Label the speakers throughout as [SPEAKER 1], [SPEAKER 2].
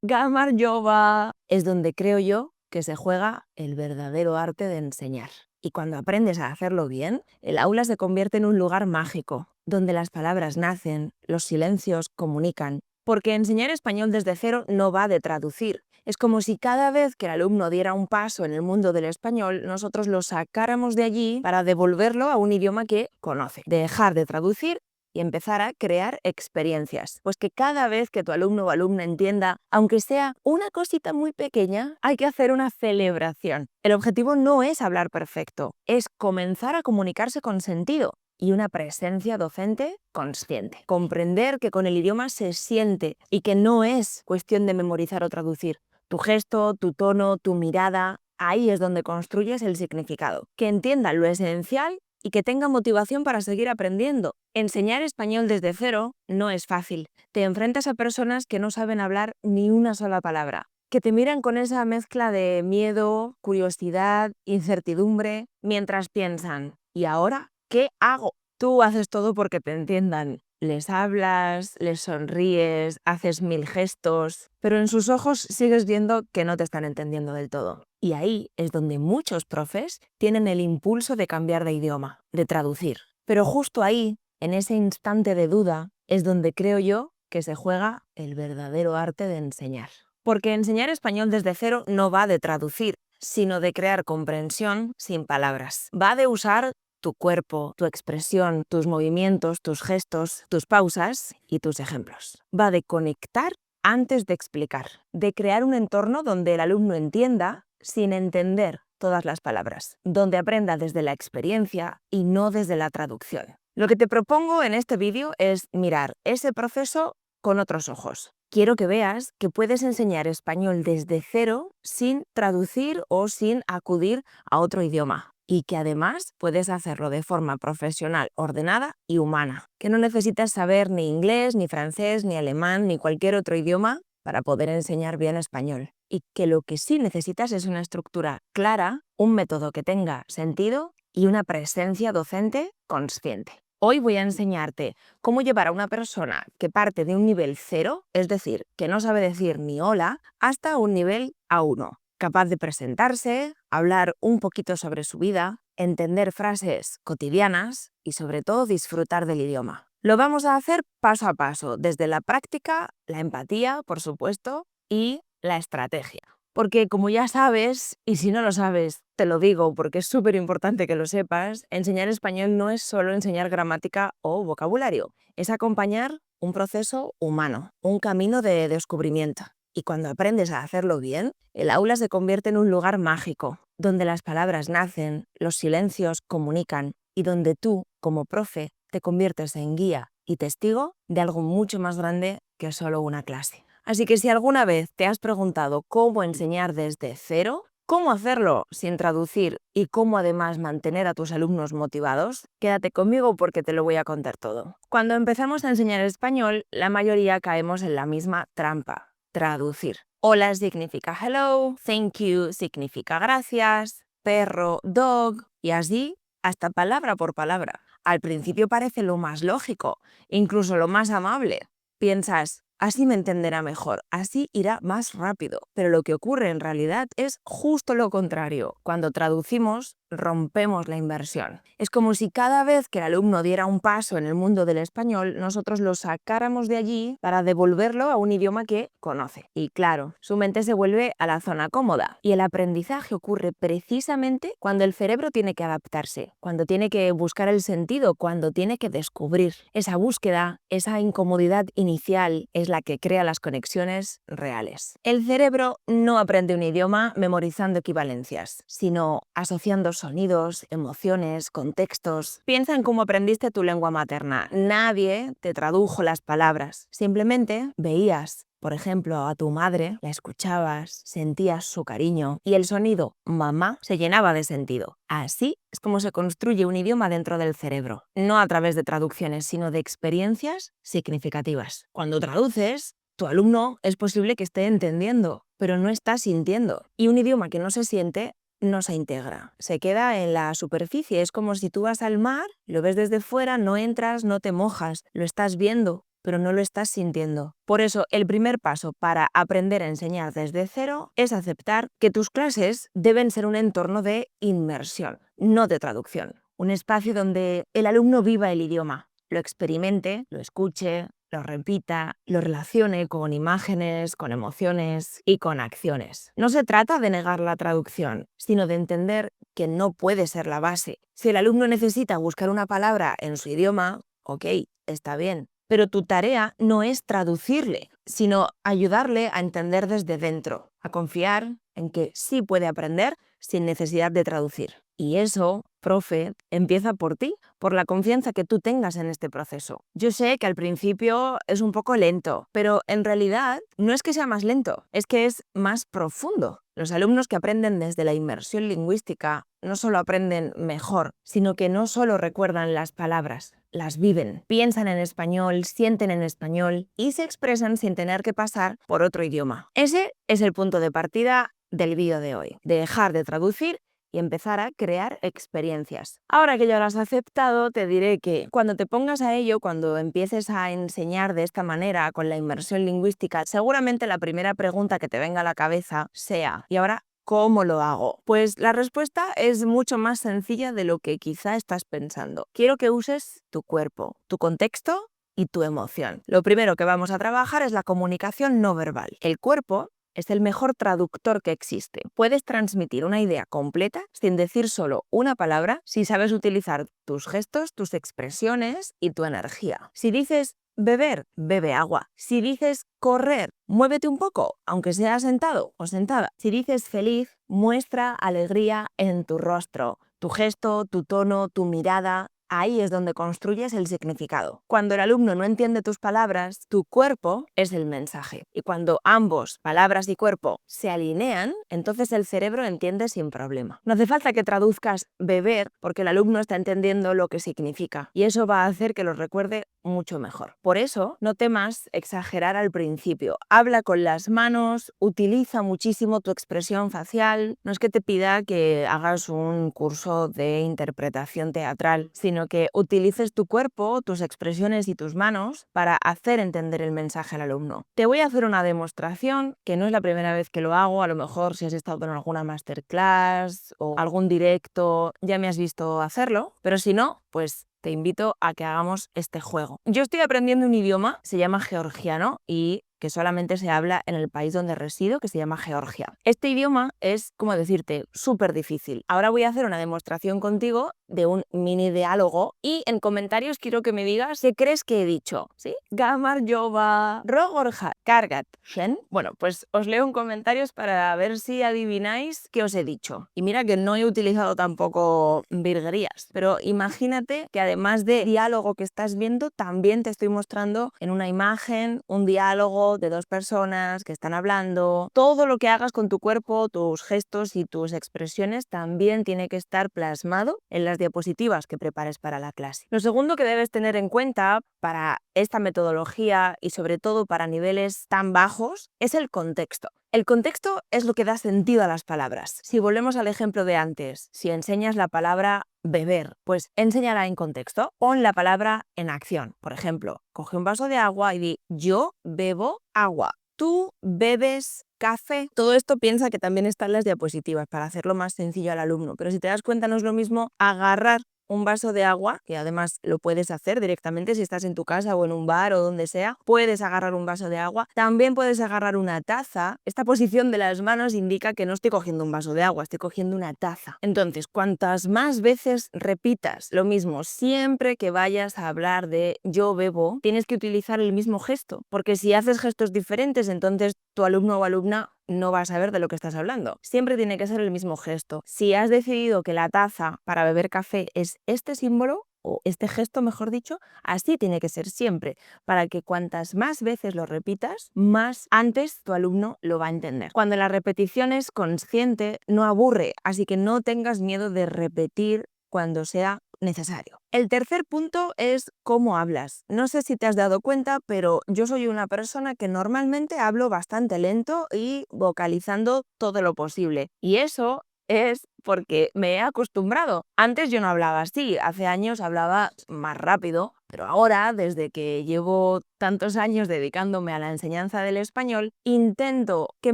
[SPEAKER 1] Gamar Yoba es donde creo yo que se juega el verdadero arte de enseñar. Y cuando aprendes a hacerlo bien, el aula se convierte en un lugar mágico, donde las palabras nacen, los silencios comunican. Porque enseñar español desde cero no va de traducir. Es como si cada vez que el alumno diera un paso en el mundo del español, nosotros lo sacáramos de allí para devolverlo a un idioma que conoce. Dejar de traducir y empezar a crear experiencias. Pues que cada vez que tu alumno o alumna entienda, aunque sea una cosita muy pequeña, hay que hacer una celebración. El objetivo no es hablar perfecto, es comenzar a comunicarse con sentido y una presencia docente consciente. Comprender que con el idioma se siente y que no es cuestión de memorizar o traducir. Tu gesto, tu tono, tu mirada, ahí es donde construyes el significado. Que entiendan lo esencial y que tengan motivación para seguir aprendiendo. Enseñar español desde cero no es fácil. Te enfrentas a personas que no saben hablar ni una sola palabra, que te miran con esa mezcla de miedo, curiosidad, incertidumbre, mientras piensan, ¿y ahora qué hago? Tú haces todo porque te entiendan. Les hablas, les sonríes, haces 1000 gestos, pero en sus ojos sigues viendo que no te están entendiendo del todo. Y ahí es donde muchos profes tienen el impulso de cambiar de idioma, de traducir. Pero justo ahí, en ese instante de duda, es donde creo yo que se juega el verdadero arte de enseñar. Porque enseñar español desde cero no va de traducir, sino de crear comprensión sin palabras. Va de usar tu cuerpo, tu expresión, tus movimientos, tus gestos, tus pausas y tus ejemplos. Va de conectar antes de explicar, de crear un entorno donde el alumno entienda sin entender todas las palabras, donde aprenda desde la experiencia y no desde la traducción. Lo que te propongo en este vídeo es mirar ese proceso con otros ojos. Quiero que veas que puedes enseñar español desde cero sin traducir o sin acudir a otro idioma. Y que además puedes hacerlo de forma profesional, ordenada y humana. Que no necesitas saber ni inglés, ni francés, ni alemán, ni cualquier otro idioma para poder enseñar bien español. Y que lo que sí necesitas es una estructura clara, un método que tenga sentido y una presencia docente consciente. Hoy voy a enseñarte cómo llevar a una persona que parte de un nivel 0, es decir, que no sabe decir ni hola, hasta un nivel A1. Capaz de presentarse, hablar un poquito sobre su vida, entender frases cotidianas y sobre todo disfrutar del idioma. Lo vamos a hacer paso a paso, desde la práctica, la empatía, por supuesto, y la estrategia. Porque como ya sabes, y si no lo sabes, te lo digo porque es súper importante que lo sepas, enseñar español no es solo enseñar gramática o vocabulario, es acompañar un proceso humano, un camino de descubrimiento. Y cuando aprendes a hacerlo bien, el aula se convierte en un lugar mágico, donde las palabras nacen, los silencios comunican y donde tú, como profe, te conviertes en guía y testigo de algo mucho más grande que solo una clase. Así que si alguna vez te has preguntado cómo enseñar desde cero, cómo hacerlo sin traducir y cómo además mantener a tus alumnos motivados, quédate conmigo porque te lo voy a contar todo. Cuando empezamos a enseñar español, la mayoría caemos en la misma trampa: traducir. Hola significa hello, thank you significa gracias, perro, dog, y así hasta palabra por palabra. Al principio parece lo más lógico, incluso lo más amable. Piensas, así me entenderá mejor, así irá más rápido. Pero lo que ocurre en realidad es justo lo contrario. Cuando traducimos, rompemos la inversión. Es como si cada vez que el alumno diera un paso en el mundo del español, nosotros lo sacáramos de allí para devolverlo a un idioma que conoce. Y claro, su mente se vuelve a la zona cómoda. Y el aprendizaje ocurre precisamente cuando el cerebro tiene que adaptarse, cuando tiene que buscar el sentido, cuando tiene que descubrir. Esa búsqueda, esa incomodidad inicial es la que crea las conexiones reales. El cerebro no aprende un idioma memorizando equivalencias, sino asociando sonidos, emociones, contextos. Piensa en cómo aprendiste tu lengua materna. Nadie te tradujo las palabras. Simplemente veías, por ejemplo, a tu madre, la escuchabas, sentías su cariño y el sonido mamá se llenaba de sentido. Así es como se construye un idioma dentro del cerebro, no a través de traducciones, sino de experiencias significativas. Cuando traduces, tu alumno es posible que esté entendiendo, pero no está sintiendo. Y un idioma que no se siente no se integra, se queda en la superficie. Es como si tú vas al mar, lo ves desde fuera, no entras, no te mojas, lo estás viendo, pero no lo estás sintiendo. Por eso, el primer paso para aprender a enseñar desde cero es aceptar que tus clases deben ser un entorno de inmersión, no de traducción. Un espacio donde el alumno viva el idioma, lo experimente, lo escuche, lo repita, lo relacione con imágenes, con emociones y con acciones. No se trata de negar la traducción, sino de entender que no puede ser la base. Si el alumno necesita buscar una palabra en su idioma, ok, está bien. Pero tu tarea no es traducirle, sino ayudarle a entender desde dentro, a confiar en que sí puede aprender sin necesidad de traducir. Y eso, profe, empieza por ti, por la confianza que tú tengas en este proceso. Yo sé que al principio es un poco lento, pero en realidad no es que sea más lento, es que es más profundo. Los alumnos que aprenden desde la inmersión lingüística no solo aprenden mejor, sino que no solo recuerdan las palabras, las viven, piensan en español, sienten en español y se expresan sin tener que pasar por otro idioma. Ese es el punto de partida del vídeo de hoy, de dejar de traducir y empezar a crear experiencias. Ahora que ya lo has aceptado, te diré que cuando te pongas a ello, cuando empieces a enseñar de esta manera con la inmersión lingüística, seguramente la primera pregunta que te venga a la cabeza sea: ¿y ahora cómo lo hago? Pues la respuesta es mucho más sencilla de lo que quizá estás pensando. Quiero que uses tu cuerpo, tu contexto y tu emoción. Lo primero que vamos a trabajar es la comunicación no verbal. El cuerpo es el mejor traductor que existe. Puedes transmitir una idea completa sin decir solo una palabra si sabes utilizar tus gestos, tus expresiones y tu energía. Si dices beber, bebe agua. Si dices correr, muévete un poco, aunque sea sentado o sentada. Si dices feliz, muestra alegría en tu rostro. Tu gesto, tu tono, tu mirada. Ahí es donde construyes el significado. Cuando el alumno no entiende tus palabras, tu cuerpo es el mensaje. Y cuando ambos, palabras y cuerpo, se alinean, entonces el cerebro entiende sin problema. No hace falta que traduzcas beber porque el alumno está entendiendo lo que significa. Y eso va a hacer que lo recuerde mucho mejor. Por eso, no temas exagerar al principio. Habla con las manos, utiliza muchísimo tu expresión facial. No es que te pida que hagas un curso de interpretación teatral, sino que utilices tu cuerpo, tus expresiones y tus manos para hacer entender el mensaje al alumno. Te voy a hacer una demostración, que no es la primera vez que lo hago. A lo mejor si has estado en alguna masterclass o algún directo ya me has visto hacerlo, pero si no, pues te invito a que hagamos este juego. Yo estoy aprendiendo un idioma, se llama georgiano y que solamente se habla en el país donde resido, que se llama Georgia. Este idioma es, como decirte, súper difícil. Ahora voy a hacer una demostración contigo de un mini diálogo y en comentarios quiero que me digas qué crees que he dicho, ¿sí? Gamar Jova Rogorja Kargat Shen. Bueno, pues os leo en comentarios para ver si adivináis qué os he dicho. Y mira que no he utilizado tampoco virguerías, pero imagínate que además de diálogo que estás viendo, también te estoy mostrando en una imagen un diálogo de dos personas que están hablando. Todo lo que hagas con tu cuerpo, tus gestos y tus expresiones también tiene que estar plasmado en las diapositivas que prepares para la clase. Lo segundo que debes tener en cuenta para esta metodología y sobre todo para niveles tan bajos es el contexto. El contexto es lo que da sentido a las palabras. Si volvemos al ejemplo de antes, si enseñas la palabra beber, pues enséñala en contexto. Pon la palabra en acción. Por ejemplo, coge un vaso de agua y di: yo bebo agua. Tú bebes café. Todo esto piensa que también está en las diapositivas para hacerlo más sencillo al alumno. Pero si te das cuenta, no es lo mismo agarrar un vaso de agua, que además lo puedes hacer directamente si estás en tu casa o en un bar o donde sea, puedes agarrar un vaso de agua. También puedes agarrar una taza. Esta posición de las manos indica que no estoy cogiendo un vaso de agua, estoy cogiendo una taza. Entonces, cuantas más veces repitas lo mismo, siempre que vayas a hablar de yo bebo, tienes que utilizar el mismo gesto, porque si haces gestos diferentes, entonces tu alumno o alumna no va a saber de lo que estás hablando. Siempre tiene que ser el mismo gesto. Si has decidido que la taza para beber café es este símbolo, o este gesto, mejor dicho, así tiene que ser siempre, para que cuantas más veces lo repitas, más antes tu alumno lo va a entender. Cuando la repetición es consciente, no aburre, así que no tengas miedo de repetir cuando sea necesario. El tercer punto es cómo hablas. No sé si te has dado cuenta, pero yo soy una persona que normalmente hablo bastante lento y vocalizando todo lo posible. Y eso es porque me he acostumbrado. Antes yo no hablaba así, hace años hablaba más rápido, pero ahora, desde que llevo tantos años dedicándome a la enseñanza del español, intento que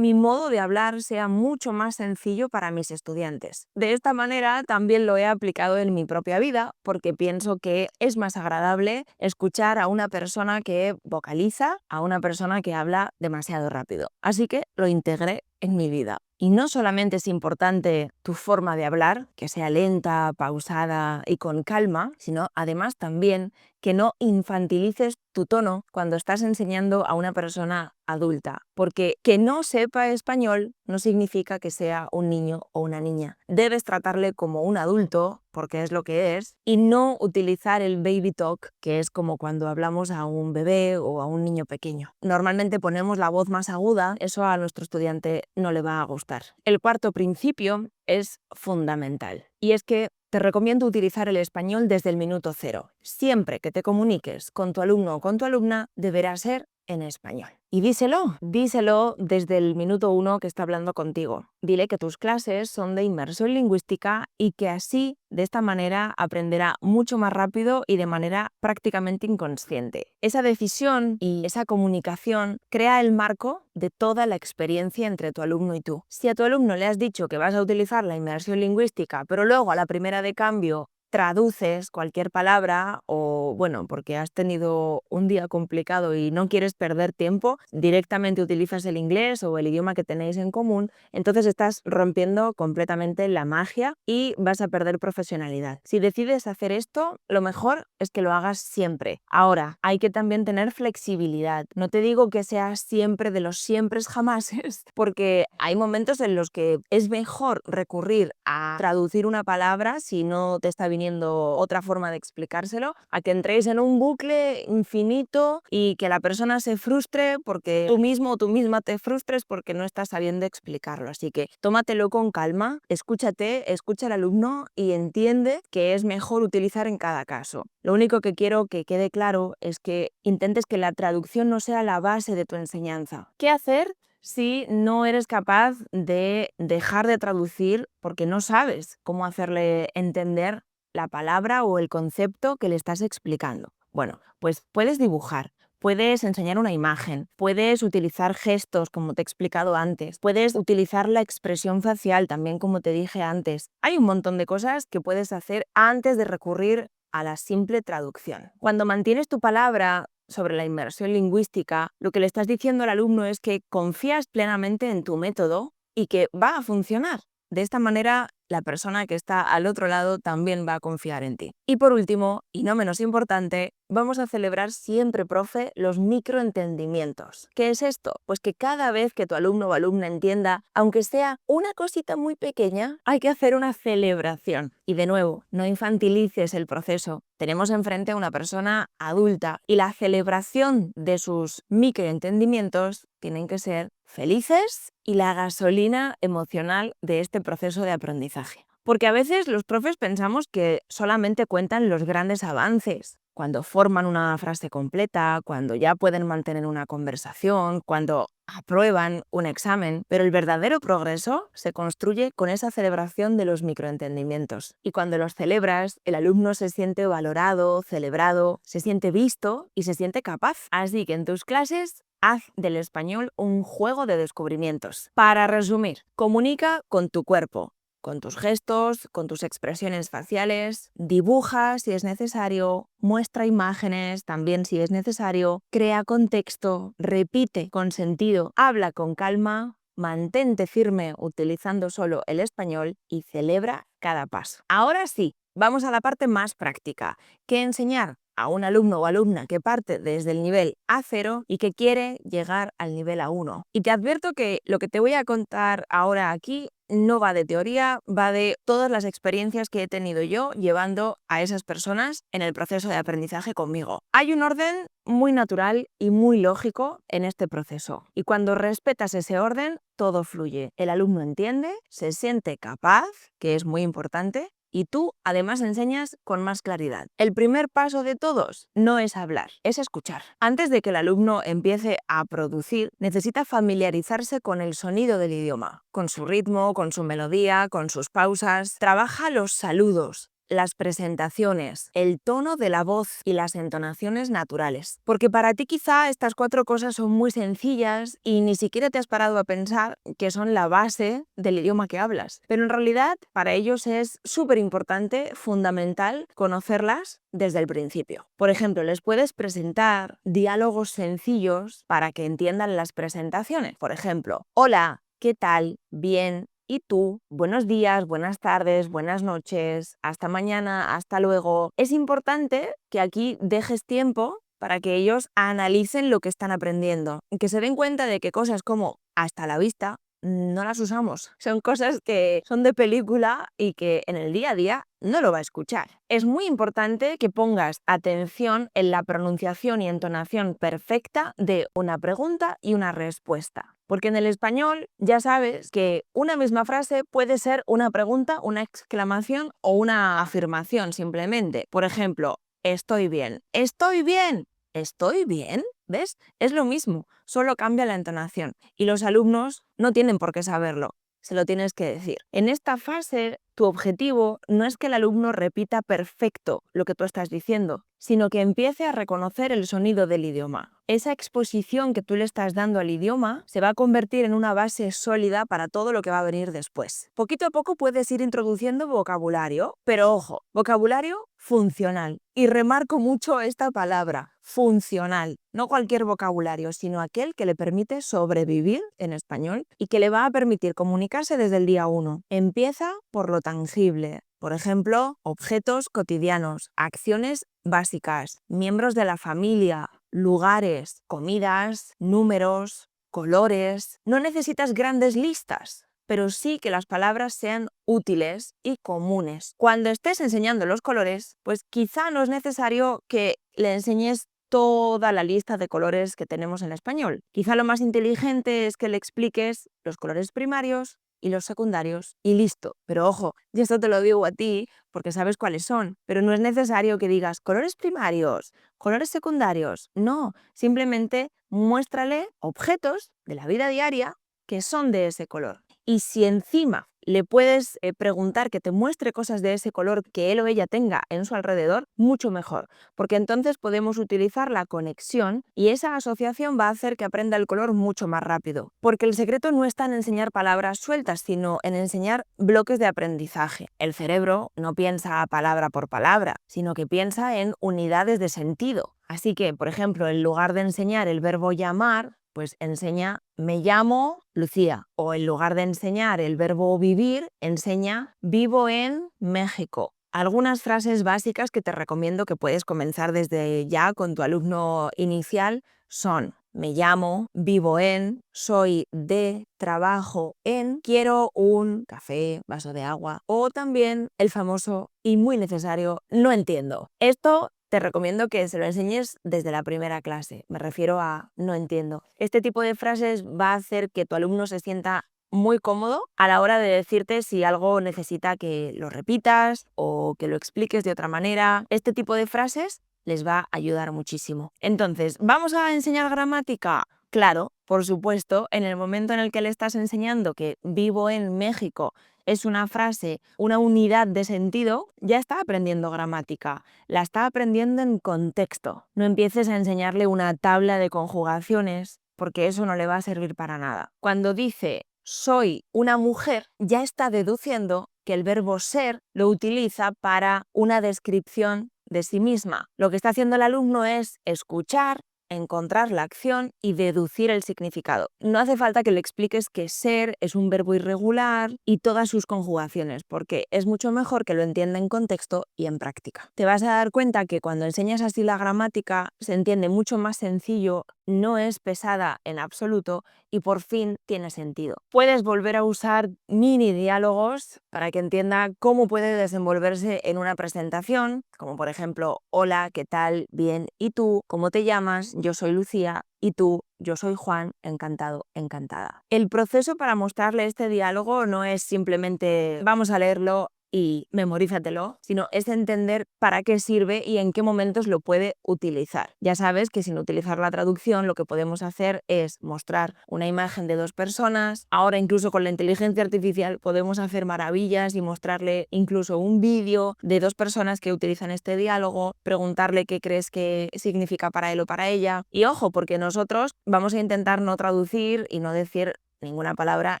[SPEAKER 1] mi modo de hablar sea mucho más sencillo para mis estudiantes. De esta manera también lo he aplicado en mi propia vida, porque pienso que es más agradable escuchar a una persona que vocaliza a una persona que habla demasiado rápido. Así que lo integré en mi vida. Y no solamente es importante tu forma de hablar, que sea lenta, pausada y con calma, sino además también que no infantilices tu tono cuando estás enseñando a una persona adulta, porque que no sepa español no significa que sea un niño o una niña. Debes tratarle como un adulto, porque es lo que es, y no utilizar el baby talk, que es como cuando hablamos a un bebé o a un niño pequeño. Normalmente ponemos la voz más aguda, eso a nuestro estudiante no le va a gustar. El cuarto principio es fundamental, y es que te recomiendo utilizar el español desde el minuto cero. Siempre que te comuniques con tu alumno o con tu alumna, deberá ser en español. Y díselo desde el minuto 1 que está hablando contigo. Dile que tus clases son de inmersión lingüística y que así, de esta manera, aprenderá mucho más rápido y de manera prácticamente inconsciente. Esa decisión y esa comunicación crea el marco de toda la experiencia entre tu alumno y tú. Si a tu alumno le has dicho que vas a utilizar la inmersión lingüística, pero luego a la primera de cambio traduces cualquier palabra o, bueno, porque has tenido un día complicado y no quieres perder tiempo, directamente utilizas el inglés o el idioma que tenéis en común, entonces estás rompiendo completamente la magia y vas a perder profesionalidad. Si decides hacer esto, lo mejor es que lo hagas siempre. Ahora, hay que también tener flexibilidad. No te digo que seas siempre de los siempres jamases, porque hay momentos en los que es mejor recurrir a traducir una palabra si no te está viniendo otra forma de explicárselo, a que entréis en un bucle infinito y que la persona se frustre porque tú mismo o tú misma te frustres porque no estás sabiendo explicarlo. Así que tómatelo con calma, escúchate, escucha al alumno y entiende que es mejor utilizar en cada caso. Lo único que quiero que quede claro es que intentes que la traducción no sea la base de tu enseñanza. ¿Qué hacer si no eres capaz de dejar de traducir porque no sabes cómo hacerle entender la palabra o el concepto que le estás explicando? Bueno, pues puedes dibujar, puedes enseñar una imagen, puedes utilizar gestos como te he explicado antes, puedes utilizar la expresión facial también como te dije antes. Hay un montón de cosas que puedes hacer antes de recurrir a la simple traducción. Cuando mantienes tu palabra sobre la inmersión lingüística, lo que le estás diciendo al alumno es que confías plenamente en tu método y que va a funcionar. De esta manera, la persona que está al otro lado también va a confiar en ti. Y por último, y no menos importante, vamos a celebrar siempre, profe, los microentendimientos. ¿Qué es esto? Pues que cada vez que tu alumno o alumna entienda, aunque sea una cosita muy pequeña, hay que hacer una celebración. Y de nuevo, no infantilices el proceso. Tenemos enfrente a una persona adulta y la celebración de sus microentendimientos tienen que ser felices y la gasolina emocional de este proceso de aprendizaje. Porque a veces los profes pensamos que solamente cuentan los grandes avances, cuando forman una frase completa, cuando ya pueden mantener una conversación, cuando aprueban un examen, pero el verdadero progreso se construye con esa celebración de los microentendimientos. Y cuando los celebras, el alumno se siente valorado, celebrado, se siente visto y se siente capaz. Así que en tus clases, haz del español un juego de descubrimientos. Para resumir, comunica con tu cuerpo, con tus gestos, con tus expresiones faciales, dibuja si es necesario, muestra imágenes también si es necesario, crea contexto, repite con sentido, habla con calma, mantente firme utilizando solo el español y celebra cada paso. Ahora sí, vamos a la parte más práctica, que enseñar a un alumno o alumna que parte desde el nivel A0 y que quiere llegar al nivel A1. Y te advierto que lo que te voy a contar ahora aquí no va de teoría, va de todas las experiencias que he tenido yo llevando a esas personas en el proceso de aprendizaje conmigo. Hay un orden muy natural y muy lógico en este proceso. Y cuando respetas ese orden, todo fluye. El alumno entiende, se siente capaz, que es muy importante, y tú además enseñas con más claridad. El primer paso de todos no es hablar, es escuchar. Antes de que el alumno empiece a producir, necesita familiarizarse con el sonido del idioma, con su ritmo, con su melodía, con sus pausas. Trabaja los saludos, las presentaciones, el tono de la voz y las entonaciones naturales. Porque para ti quizá estas 4 cosas son muy sencillas y ni siquiera te has parado a pensar que son la base del idioma que hablas. Pero en realidad para ellos es súper importante, fundamental, conocerlas desde el principio. Por ejemplo, les puedes presentar diálogos sencillos para que entiendan las presentaciones. Por ejemplo, hola, ¿qué tal? Bien. ¿Y tú? Buenos días, buenas tardes, buenas noches, hasta mañana, hasta luego. Es importante que aquí dejes tiempo para que ellos analicen lo que están aprendiendo y que se den cuenta de que cosas como hasta la vista no las usamos. Son cosas que son de película y que en el día a día no lo va a escuchar. Es muy importante que pongas atención en la pronunciación y entonación perfecta de una pregunta y una respuesta. Porque en el español ya sabes que una misma frase puede ser una pregunta, una exclamación o una afirmación simplemente. Por ejemplo, estoy bien. ¿Estoy bien? ¿Estoy bien? ¿Ves? Es lo mismo, solo cambia la entonación. Y los alumnos no tienen por qué saberlo, se lo tienes que decir. En esta fase, tu objetivo no es que el alumno repita perfecto lo que tú estás diciendo, sino que empiece a reconocer el sonido del idioma. Esa exposición que tú le estás dando al idioma se va a convertir en una base sólida para todo lo que va a venir después. Poquito a poco puedes ir introduciendo vocabulario, pero ojo, vocabulario funcional. Y remarco mucho esta palabra, funcional. No cualquier vocabulario, sino aquel que le permite sobrevivir en español y que le va a permitir comunicarse desde el día 1. Empieza por lo tangible. Por ejemplo, objetos cotidianos, acciones básicas, miembros de la familia, lugares, comidas, números, colores. No necesitas grandes listas, pero sí que las palabras sean útiles y comunes. Cuando estés enseñando los colores, pues quizá no es necesario que le enseñes toda la lista de colores que tenemos en español. Quizá lo más inteligente es que le expliques los colores primarios y los secundarios y listo. Pero ojo, y esto te lo digo a ti porque sabes cuáles son, pero no es necesario que digas colores primarios, colores secundarios. No, simplemente muéstrale objetos de la vida diaria que son de ese color. Y si encima le puedes preguntar que te muestre cosas de ese color que él o ella tenga en su alrededor, mucho mejor, porque entonces podemos utilizar la conexión y esa asociación va a hacer que aprenda el color mucho más rápido. Porque el secreto no está en enseñar palabras sueltas, sino en enseñar bloques de aprendizaje. El cerebro no piensa palabra por palabra, sino que piensa en unidades de sentido. Así que, por ejemplo, en lugar de enseñar el verbo llamar, pues enseña me llamo Lucía, o en lugar de enseñar el verbo vivir, enseña vivo en México. Algunas frases básicas que te recomiendo que puedes comenzar desde ya con tu alumno inicial son me llamo, vivo en, soy de, trabajo en, quiero un café, vaso de agua, o también el famoso y muy necesario no entiendo. Esto te recomiendo que se lo enseñes desde la primera clase. Me refiero a no entiendo. Este tipo de frases va a hacer que tu alumno se sienta muy cómodo a la hora de decirte si algo necesita que lo repitas o que lo expliques de otra manera. Este tipo de frases les va a ayudar muchísimo. Entonces, ¿vamos a enseñar gramática? Claro, por supuesto, en el momento en el que le estás enseñando que vivo en México es una frase, una unidad de sentido, ya está aprendiendo gramática, la está aprendiendo en contexto. No empieces a enseñarle una tabla de conjugaciones, porque eso no le va a servir para nada. Cuando dice soy una mujer, ya está deduciendo que el verbo ser lo utiliza para una descripción de sí misma. Lo que está haciendo el alumno es escuchar, encontrar la acción y deducir el significado. No hace falta que le expliques que ser es un verbo irregular y todas sus conjugaciones, porque es mucho mejor que lo entienda en contexto y en práctica. Te vas a dar cuenta que cuando enseñas así la gramática se entiende mucho más sencillo, no es pesada en absoluto y por fin tiene sentido. Puedes volver a usar mini diálogos para que entienda cómo puede desenvolverse en una presentación, como por ejemplo, hola, ¿qué tal? Bien, ¿y tú? ¿Cómo te llamas? Yo soy Lucía. ¿Y tú? Yo soy Juan, encantado, encantada. El proceso para mostrarle este diálogo no es simplemente vamos a leerlo y memorízatelo, sino es entender para qué sirve y en qué momentos lo puede utilizar. Ya sabes que sin utilizar la traducción lo que podemos hacer es mostrar una imagen de dos personas. Ahora incluso con la inteligencia artificial podemos hacer maravillas y mostrarle incluso un vídeo de dos personas que utilizan este diálogo, preguntarle qué crees que significa para él o para ella. Y ojo, porque nosotros vamos a intentar no traducir y no decir ninguna palabra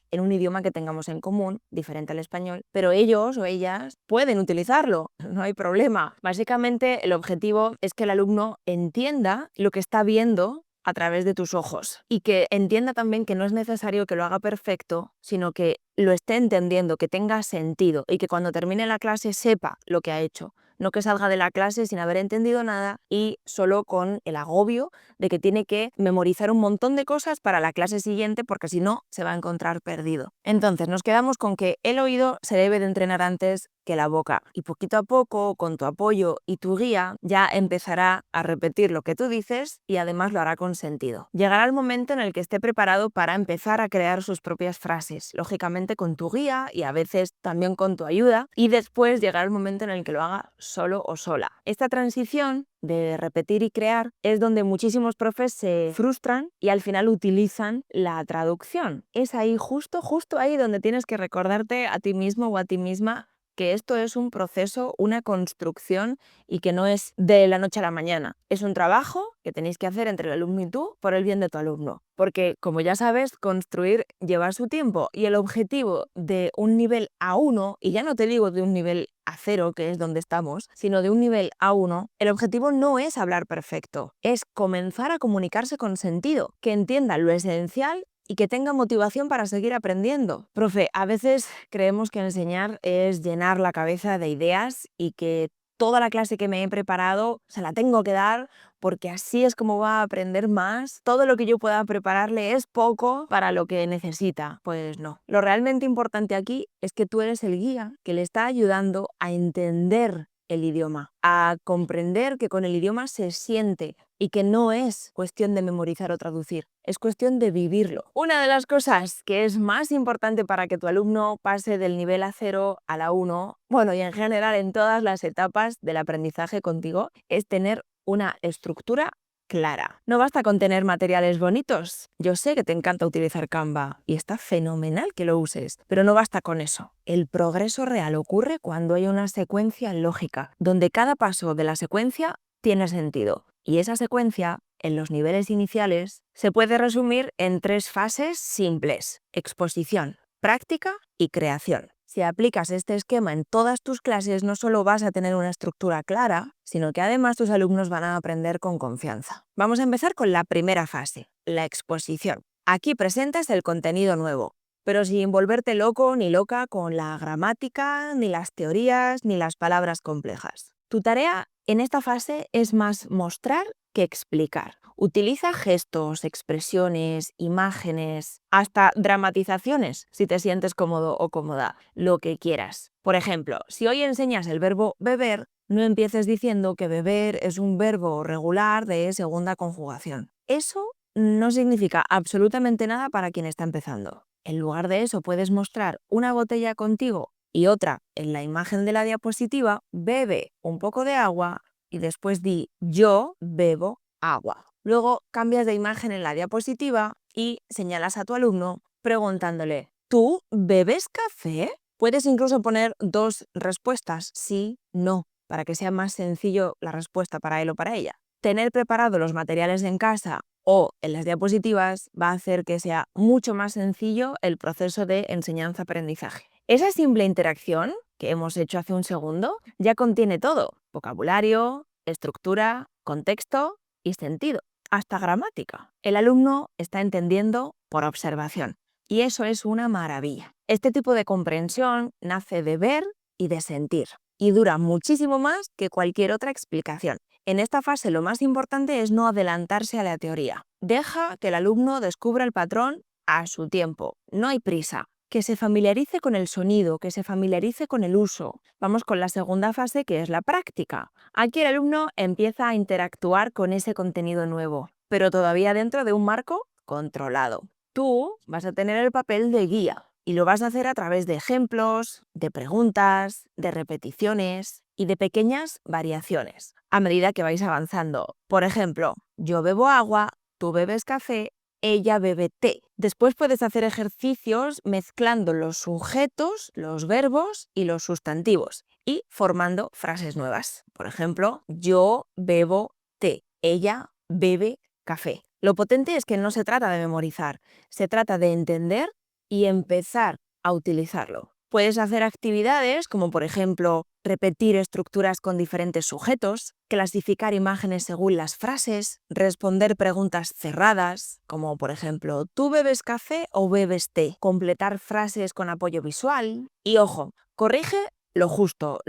[SPEAKER 1] en un idioma que tengamos en común, diferente al español, pero ellos o ellas pueden utilizarlo, no hay problema. Básicamente el objetivo es que el alumno entienda lo que está viendo a través de tus ojos y que entienda también que no es necesario que lo haga perfecto, sino que lo esté entendiendo, que tenga sentido y que cuando termine la clase sepa lo que ha hecho. No que salga de la clase sin haber entendido nada y solo con el agobio de que tiene que memorizar un montón de cosas para la clase siguiente porque si no se va a encontrar perdido. Entonces nos quedamos con que el oído se debe de entrenar antes que la boca y poquito a poco, con tu apoyo y tu guía, ya empezará a repetir lo que tú dices y además lo hará con sentido. Llegará el momento en el que esté preparado para empezar a crear sus propias frases, lógicamente con tu guía y a veces también con tu ayuda, y después llegará el momento en el que lo haga solo o sola. Esta transición de repetir y crear es donde muchísimos profes se frustran y al final utilizan la traducción. Es ahí, justo ahí donde tienes que recordarte a ti mismo o a ti misma que esto es un proceso, una construcción y que no es de la noche a la mañana. Es un trabajo que tenéis que hacer entre el alumno y tú por el bien de tu alumno. Porque, como ya sabes, construir lleva su tiempo y el objetivo de un nivel A1, y ya no te digo de un nivel A0, que es donde estamos, sino de un nivel A1, el objetivo no es hablar perfecto, es comenzar a comunicarse con sentido, que entienda lo esencial y que tenga motivación para seguir aprendiendo. Profe, a veces creemos que enseñar es llenar la cabeza de ideas y que toda la clase que me he preparado se la tengo que dar porque así es como va a aprender más. Todo lo que yo pueda prepararle es poco para lo que necesita. Pues no. Lo realmente importante aquí es que tú eres el guía que le está ayudando a entender el idioma, a comprender que con el idioma se siente y que no es cuestión de memorizar o traducir, es cuestión de vivirlo. Una de las cosas que es más importante para que tu alumno pase del nivel A0 a la 1, bueno, y en general en todas las etapas del aprendizaje contigo, es tener una estructura clara. No basta con tener materiales bonitos. Yo sé que te encanta utilizar Canva y está fenomenal que lo uses, pero no basta con eso. El progreso real ocurre cuando hay una secuencia lógica, donde cada paso de la secuencia tiene sentido. Y esa secuencia, en los niveles iniciales, se puede resumir en 3 fases simples: exposición, práctica y creación. Si aplicas este esquema en todas tus clases, no solo vas a tener una estructura clara, sino que además tus alumnos van a aprender con confianza. Vamos a empezar con la primera fase, la exposición. Aquí presentas el contenido nuevo, pero sin volverte loco ni loca con la gramática, ni las teorías, ni las palabras complejas. Tu tarea en esta fase es más mostrar que explicar. Utiliza gestos, expresiones, imágenes, hasta dramatizaciones, si te sientes cómodo o cómoda, lo que quieras. Por ejemplo, si hoy enseñas el verbo beber, no empieces diciendo que beber es un verbo regular de segunda conjugación. Eso no significa absolutamente nada para quien está empezando. En lugar de eso, puedes mostrar una botella contigo y otra en la imagen de la diapositiva, bebe un poco de agua y después di yo bebo agua. Luego cambias de imagen en la diapositiva y señalas a tu alumno preguntándole, ¿tú bebes café? Puedes incluso poner 2 respuestas, sí, no, para que sea más sencillo la respuesta para él o para ella. Tener preparados los materiales en casa o en las diapositivas va a hacer que sea mucho más sencillo el proceso de enseñanza-aprendizaje. Esa simple interacción que hemos hecho hace un segundo ya contiene todo: vocabulario, estructura, contexto y sentido, hasta gramática. El alumno está entendiendo por observación y eso es una maravilla. Este tipo de comprensión nace de ver y de sentir y dura muchísimo más que cualquier otra explicación. En esta fase lo más importante es no adelantarse a la teoría. Deja que el alumno descubra el patrón a su tiempo. No hay prisa. Que se familiarice con el sonido, que se familiarice con el uso. Vamos con la segunda fase, que es la práctica. Aquí el alumno empieza a interactuar con ese contenido nuevo, pero todavía dentro de un marco controlado. Tú vas a tener el papel de guía. Y lo vas a hacer a través de ejemplos, de preguntas, de repeticiones y de pequeñas variaciones a medida que vais avanzando. Por ejemplo, yo bebo agua, tú bebes café, ella bebe té. Después puedes hacer ejercicios mezclando los sujetos, los verbos y los sustantivos y formando frases nuevas. Por ejemplo, yo bebo té, ella bebe café. Lo potente es que no se trata de memorizar, se trata de entender y empezar a utilizarlo. Puedes hacer actividades como, por ejemplo, repetir estructuras con diferentes sujetos, clasificar imágenes según las frases, responder preguntas cerradas, como por ejemplo, ¿tú bebes café o bebes té? Completar frases con apoyo visual. Y ojo, corrige lo justo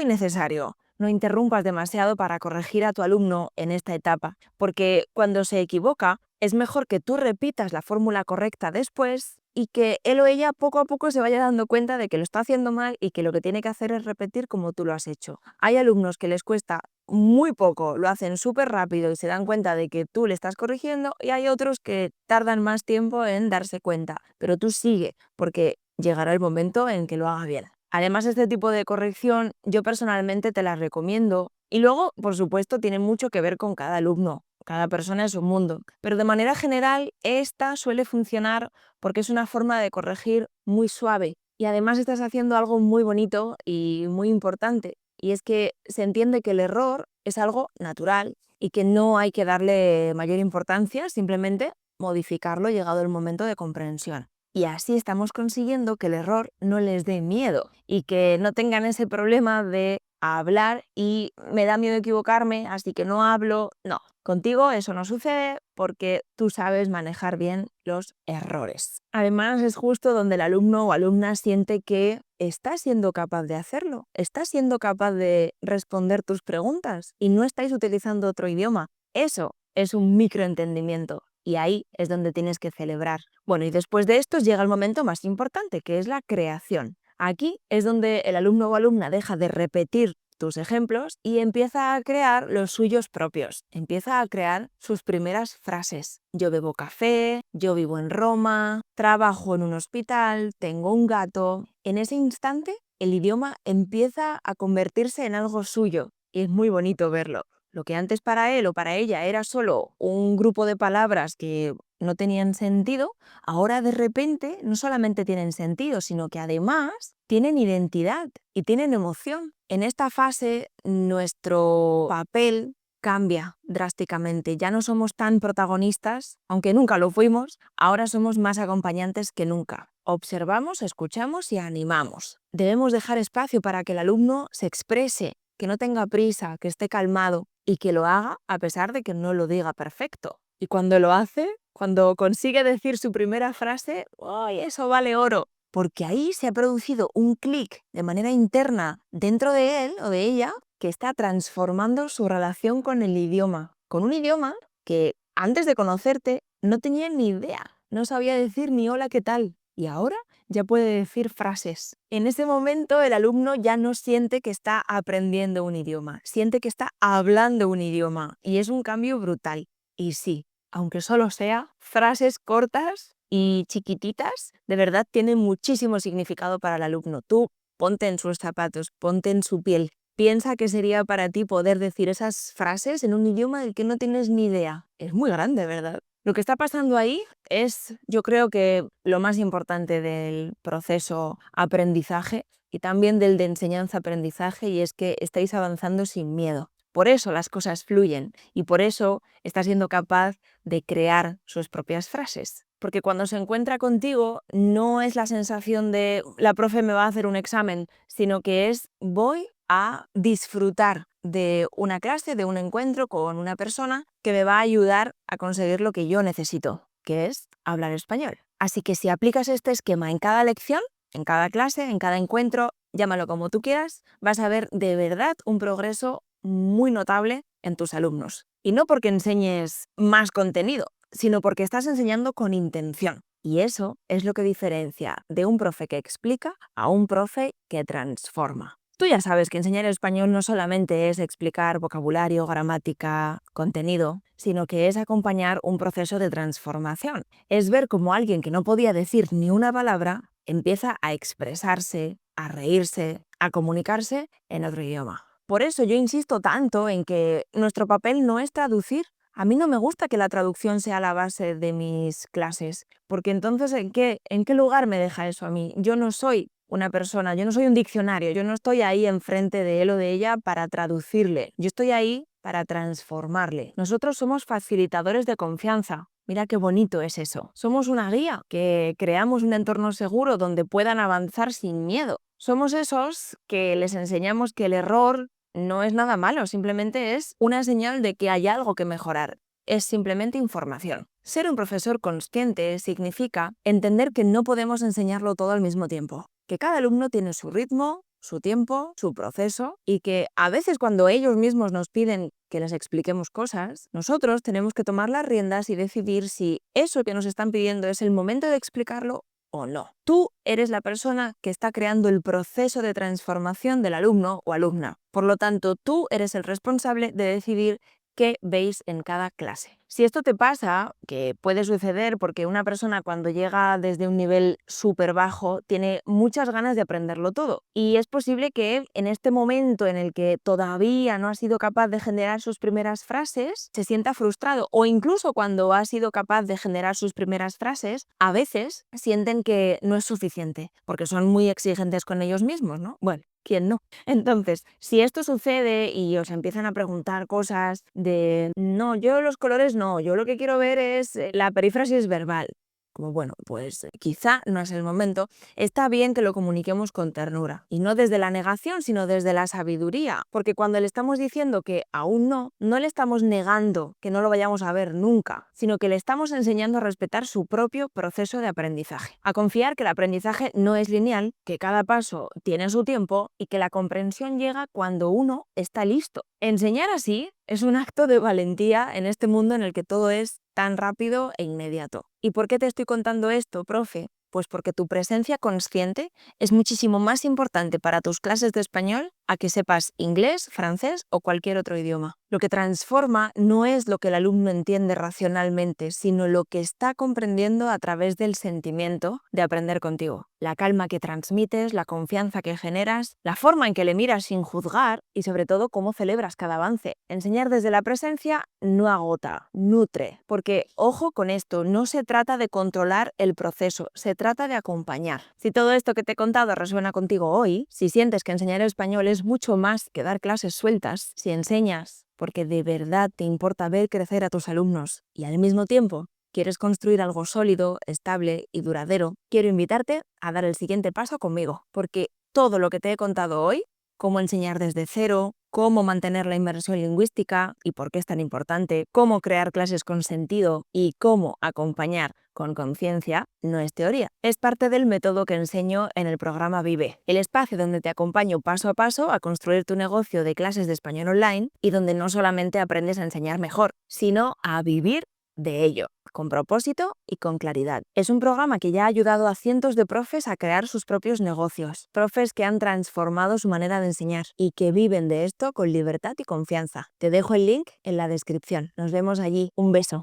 [SPEAKER 1] y necesario. No interrumpas demasiado para corregir a tu alumno en esta etapa, porque cuando se equivoca, es mejor que tú repitas la fórmula correcta después y que él o ella poco a poco se vaya dando cuenta de que lo está haciendo mal y que lo que tiene que hacer es repetir como tú lo has hecho. Hay alumnos que les cuesta muy poco, lo hacen súper rápido y se dan cuenta de que tú le estás corrigiendo, y hay otros que tardan más tiempo en darse cuenta, pero tú sigue, porque llegará el momento en que lo haga bien. Además, este tipo de corrección yo personalmente te la recomiendo, y luego, por supuesto, tiene mucho que ver con cada alumno. Cada persona es un mundo, pero de manera general esta suele funcionar porque es una forma de corregir muy suave, y además estás haciendo algo muy bonito y muy importante, y es que se entiende que el error es algo natural y que no hay que darle mayor importancia, simplemente modificarlo llegado el momento de comprensión. Y así estamos consiguiendo que el error no les dé miedo y que no tengan ese problema de hablar y me da miedo equivocarme, así que no hablo. No, contigo eso no sucede porque tú sabes manejar bien los errores. Además, es justo donde el alumno o alumna siente que está siendo capaz de hacerlo, está siendo capaz de responder tus preguntas y no estáis utilizando otro idioma. Eso es un microentendimiento. Y ahí es donde tienes que celebrar. Bueno, y después de esto llega el momento más importante, que es la creación. Aquí es donde el alumno o alumna deja de repetir tus ejemplos y empieza a crear los suyos propios. Empieza a crear sus primeras frases. Yo bebo café, yo vivo en Roma, trabajo en un hospital, tengo un gato. En ese instante, el idioma empieza a convertirse en algo suyo y es muy bonito verlo. Lo que antes para él o para ella era solo un grupo de palabras que no tenían sentido, ahora de repente no solamente tienen sentido, sino que además tienen identidad y tienen emoción. En esta fase nuestro papel cambia drásticamente. Ya no somos tan protagonistas, aunque nunca lo fuimos, ahora somos más acompañantes que nunca. Observamos, escuchamos y animamos. Debemos dejar espacio para que el alumno se exprese, que no tenga prisa, que esté calmado y que lo haga a pesar de que no lo diga perfecto. Y cuando lo hace, cuando consigue decir su primera frase, ¡ay, eso vale oro! Porque ahí se ha producido un clic de manera interna dentro de él o de ella que está transformando su relación con el idioma. Con un idioma que antes de conocerte no tenía ni idea, no sabía decir ni hola, ¿qué tal? Y ahora ya puede decir frases. En ese momento el alumno ya no siente que está aprendiendo un idioma, siente que está hablando un idioma y es un cambio brutal. Y sí, aunque solo sea frases cortas y chiquititas, de verdad tienen muchísimo significado para el alumno. Tú ponte en sus zapatos, ponte en su piel. Piensa que sería para ti poder decir esas frases en un idioma del que no tienes ni idea. Es muy grande, ¿verdad? Lo que está pasando ahí es, yo creo que lo más importante del proceso aprendizaje y también del de enseñanza-aprendizaje, y es que estáis avanzando sin miedo. Por eso las cosas fluyen y por eso está siendo capaz de crear sus propias frases. Porque cuando se encuentra contigo no es la sensación de la profe me va a hacer un examen, sino que es voy a disfrutar de una clase, de un encuentro con una persona que me va a ayudar a conseguir lo que yo necesito, que es hablar español. Así que si aplicas este esquema en cada lección, en cada clase, en cada encuentro, llámalo como tú quieras, vas a ver de verdad un progreso muy notable en tus alumnos. Y no porque enseñes más contenido, sino porque estás enseñando con intención. Y eso es lo que diferencia de un profe que explica a un profe que transforma. Tú ya sabes que enseñar español no solamente es explicar vocabulario, gramática, contenido, sino que es acompañar un proceso de transformación. Es ver cómo alguien que no podía decir ni una palabra empieza a expresarse, a reírse, a comunicarse en otro idioma. Por eso yo insisto tanto en que nuestro papel no es traducir. A mí no me gusta que la traducción sea la base de mis clases, porque entonces ¿en qué lugar me deja eso a mí? Yo no soy una persona, yo no soy un diccionario, yo no estoy ahí enfrente de él o de ella para traducirle, yo estoy ahí para transformarle. Nosotros somos facilitadores de confianza. Mira qué bonito es eso. Somos una guía, que creamos un entorno seguro donde puedan avanzar sin miedo. Somos esos que les enseñamos que el error no es nada malo, simplemente es una señal de que hay algo que mejorar. Es simplemente información. Ser un profesor consciente significa entender que no podemos enseñarlo todo al mismo tiempo, que cada alumno tiene su ritmo, su tiempo, su proceso, y que a veces cuando ellos mismos nos piden que les expliquemos cosas, nosotros tenemos que tomar las riendas y decidir si eso que nos están pidiendo es el momento de explicarlo o no. Tú eres la persona que está creando el proceso de transformación del alumno o alumna. Por lo tanto, tú eres el responsable de decidir qué veis en cada clase. Si esto te pasa, que puede suceder porque una persona cuando llega desde un nivel súper bajo tiene muchas ganas de aprenderlo todo, y es posible que en este momento en el que todavía no ha sido capaz de generar sus primeras frases, se sienta frustrado, o incluso cuando ha sido capaz de generar sus primeras frases, a veces sienten que no es suficiente, porque son muy exigentes con ellos mismos, ¿no? Bueno, ¿quién no? Entonces, si esto sucede y os empiezan a preguntar cosas de no, yo los colores no, yo lo que quiero ver es la perífrasis verbal. Como bueno, pues quizá no es el momento, está bien que lo comuniquemos con ternura. Y no desde la negación, sino desde la sabiduría. Porque cuando le estamos diciendo que aún no, no le estamos negando que no lo vayamos a ver nunca, sino que le estamos enseñando a respetar su propio proceso de aprendizaje. A confiar que el aprendizaje no es lineal, que cada paso tiene su tiempo y que la comprensión llega cuando uno está listo. Enseñar así es un acto de valentía en este mundo en el que todo es tan rápido e inmediato. ¿Y por qué te estoy contando esto, profe? Pues porque tu presencia consciente es muchísimo más importante para tus clases de español a que sepas inglés, francés o cualquier otro idioma. Lo que transforma no es lo que el alumno entiende racionalmente, sino lo que está comprendiendo a través del sentimiento de aprender contigo. La calma que transmites, la confianza que generas, la forma en que le miras sin juzgar y sobre todo cómo celebras cada avance. Enseñar desde la presencia no agota, nutre, porque ojo con esto, no se trata de controlar el proceso, se trata de acompañar. Si todo esto que te he contado resuena contigo hoy, si sientes que enseñar español es mucho más que dar clases sueltas, si enseñas porque de verdad te importa ver crecer a tus alumnos y al mismo tiempo quieres construir algo sólido, estable y duradero, quiero invitarte a dar el siguiente paso conmigo, porque todo lo que te he contado hoy, cómo enseñar desde cero, cómo mantener la inmersión lingüística y por qué es tan importante, cómo crear clases con sentido y cómo acompañar con conciencia, no es teoría. Es parte del método que enseño en el programa Vive, el espacio donde te acompaño paso a paso a construir tu negocio de clases de español online y donde no solamente aprendes a enseñar mejor, sino a vivir de ello, con propósito y con claridad. Es un programa que ya ha ayudado a cientos de profes a crear sus propios negocios, profes que han transformado su manera de enseñar y que viven de esto con libertad y confianza. Te dejo el link en la descripción. Nos vemos allí. Un beso.